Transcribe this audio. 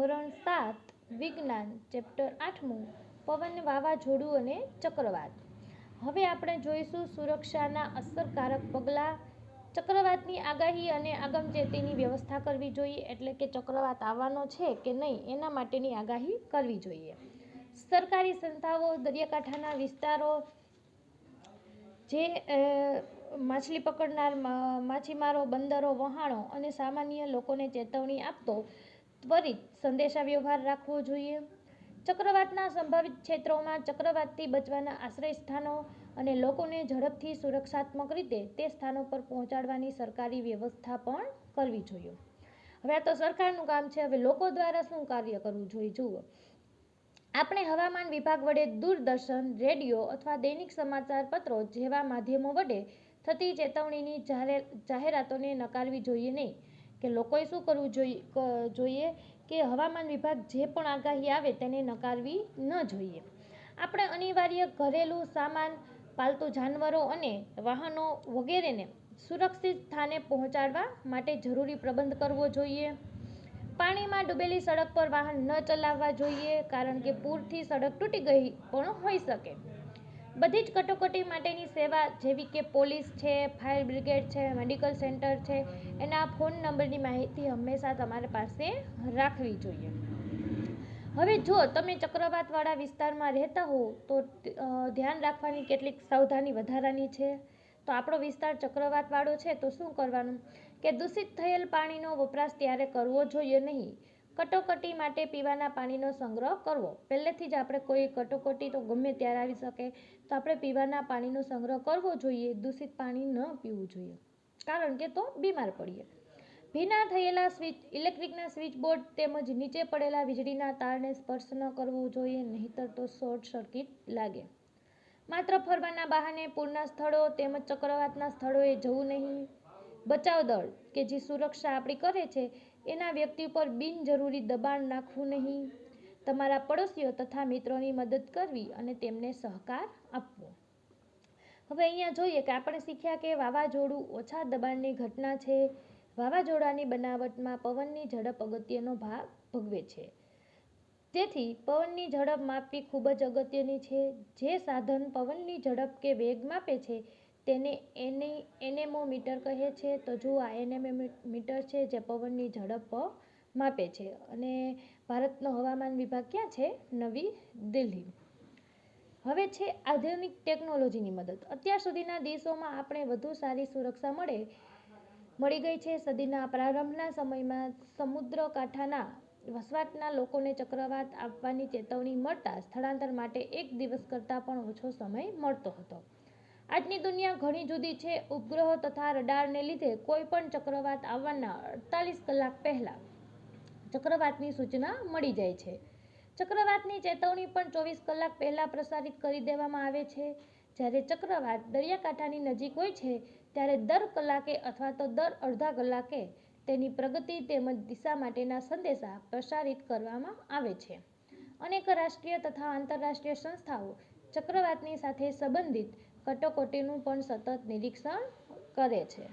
ધોરણ 7 વિજ્ઞાન ચેપ્ટર 8મું પવન, વાવાઝોડું અને ચક્રવાત. હવે આપણે જોઈશું સુરક્ષાના અસરકારક પગલાં. ચક્રવાતની આગાહી અને આગમચેતીની વ્યવસ્થા કરવી જોઈએ, એટલે કે ચક્રવાત આવવાનો છે કે નહીં એના માટેની આગાહી કરવી જોઈએ. સરકારી સંસ્થાઓ, દરિયાકાંઠાના વિસ્તારો, જે માછલી પકડનાર માછીમારો, બંદરો, વહાણો અને સામાન્ય લોકોને ચેતવણી આપતો ત્વરિત સંદેશાવ્યવહાર રાખવો જોઈએ. ચક્રવાતના સંભવિત ક્ષેત્રોમાં ચક્રવાતથી બચવાના આશ્રયસ્થાનો અને લોકોને ઝડપથી સુરક્ષાત્મક રીતે તે સ્થાનો પર પહોંચાડવાની સરકારી વ્યવસ્થા પણ કરવી જોઈએ. હવે આ તો સરકારનું કામ છે. હવે લોકો દ્વારા શું કાર્ય કરવું જોઈએ જુઓ. આપણે હવામાન વિભાગ વડે દૂરદર્શન, રેડિયો અથવા દૈનિક સમાચાર પત્રો જેવા માધ્યમો વડે થતી ચેતવણીની જાહેરાતોને નકારવી જોઈએ નહીં. કે લોકોએ શું કરવું જોઈએ કે હવામાન વિભાગ જે પણ આગાહી આવે તેને નકારવી ન જોઈએ. આપણે અનિવાર્ય ઘરેલું સામાન, પાલતુ જાનવરો અને વાહનો વગેરેને સુરક્ષિત સ્થાને પહોંચાડવા માટે જરૂરી પ્રબંધ કરવો જોઈએ. પાણીમાં ડૂબેલી સડક પર વાહન ન ચલાવવા જોઈએ, કારણ કે પૂરથી સડક તૂટી ગઈ પણ હોઈ શકે. બધી જ કટોકટી માટેની સેવા જેવી કે પોલીસ છે, ફાયર બ્રિગેડ છે, મેડિકલ સેન્ટર છે, એના ફોન નંબરની માહિતી હંમેશા તમારી પાસે રાખવી જોઈએ. હવે જો તમે ચક્રવાતવાળા વિસ્તારમાં રહેતા હો તો ધ્યાન રાખવાની કેટલીક સાવધાની વધારાની છે. તો આપણો વિસ્તાર ચક્રવાતવાળો છે તો શું કરવાનું કે દૂષિત થયેલ પાણીનો વપરાશ ત્યારે કરવો જોઈએ નહીં. કટોકટી માટે પીવાના પાણીનો સંગ્રહ કરવો. પહેલેથી જ આપણે કોઈ કટોકટી તો ગમે ત્યારે આવી શકે, તો આપણે પીવાના પાણીનો સંગ્રહ કરવો જોઈએ. દૂષિત પાણી ન પીવું જોઈએ, કારણ કે તો બીમાર પડીએ. ભીના થયેલા ઇલેક્ટ્રિકના સ્વિચબોર્ડ તેમજ નીચે પડેલા વીજળીના તારને સ્પર્શ ન કરવો જોઈએ, નહીંતર તો શોર્ટ સર્કિટ લાગે. માત્ર ફરવાના બહાને પૂરના સ્થળો તેમજ ચક્રવાતના સ્થળોએ જવું નહીં. બચાવ દળ કે જે સુરક્ષા આપણી કરે છે એના વ્યક્તિ પર બિનજરૂરી દબાણ નાખવું નહીં. તમારા પડોશીઓ તથા મિત્રોની મદદ કરવી અને તેમને સહકાર આપવો. હવે અહીંયા જોઈએ કે આપણે શીખ્યા કે વાવાઝોડું ઓછા દબાણની ઘટના છે. વાવાઝોડાની બનાવટમાં પવનની ઝડપ અગત્યનો ભાગ ભજવે છે. તેથી પવનની ઝડપ માપવી ખૂબ જ અગત્યની છે. જે સાધન પવનની ઝડપ કે વેગ માપે છે તેને એનેમોમીટર કહે છે. તો જુઓ, આ એનેમોમીટર છે જે પવનની ઝડપ માપે છે. અને ભારતનો હવામાન વિભાગ ક્યાં છે? નવી દિલ્હી. હવે છે આધુનિક ટેકનોલોજીની મદદ. અત્યાર સુધીના દિવસોમાં આપણે વધુ સારી સુરક્ષા મળી ગઈ છે. સદીના પ્રારંભના સમયમાં સમુદ્ર કાંઠાના વસવાટના લોકોને ચક્રવાત આવવાની ચેતવણી મળતા સ્થળાંતર માટે 1 દિવસ કરતાં પણ ઓછો સમય મળતો હતો. આજની દુનિયા ઘણી જુદી છે. ઉપગ્રહો તથા રડારને લીધે કોઈ પણ ચક્રવાત આવવાના 48 કલાક પહેલા ચક્રવાતની સૂચના મળી જાય છે. ચક્રવાતની ચેતવણી પણ 24 કલાક પહેલા પ્રસારિત કરી દેવામાં આવે છે. જ્યારે ચક્રવાત દરિયાકાંઠાની નજીક હોય છે ત્યારે દર કલાકે અથવા તો દર અડધા કલાકે તેની પ્રગતિ તેમજ દિશા માટેના સંદેશા પ્રસારિત કરવામાં આવે છે. અનેક રાષ્ટ્રીય તથા આંતરરાષ્ટ્રીય સંસ્થાઓ ચક્રવાતની સાથે સંબંધિત કટોકટીનું પણ સતત નિરીક્ષણ કરે છે.